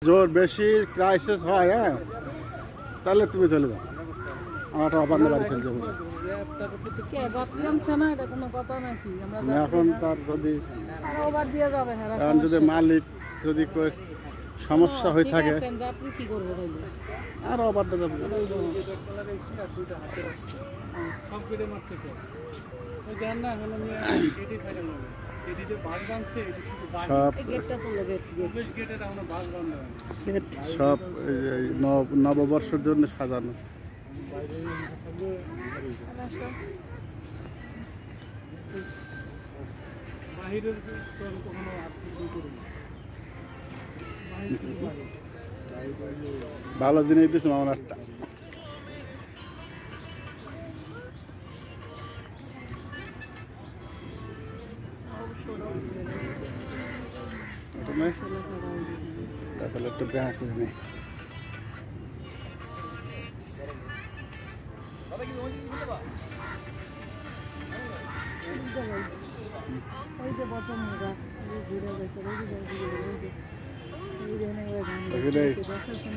জোর বেশি ক্রাইসিস হয়, হ্যাঁ, তাহলে তুমি চলে যাও। আমার অপার বাড়ি চলে যাবো এখন। তার যদি এখন যদি মালিক যদি সমস্যা হয়ে থাকে আর অপারটা যাবো। সব নববর্ষের জন্য সাজানো। ভালো জিনিস দিচ্ছি আমার একটা। তাহলে একটু ব্যাগ করে নেই।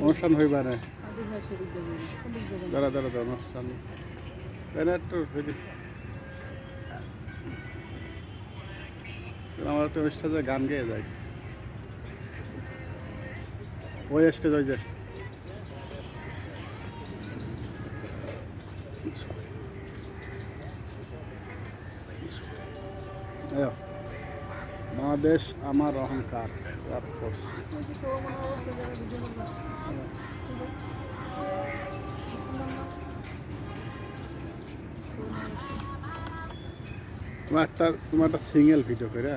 অনুষ্ঠান হইবা না, দাঁড়া দাঁড়া অনুষ্ঠান একটু আমার একটা স্টেজে গান গেয়ে যায়। ওই স্টেজ ওই যে বাংলাদেশ আমার অহংকার। তোমার একটা সিঙ্গেল ভিডিও করে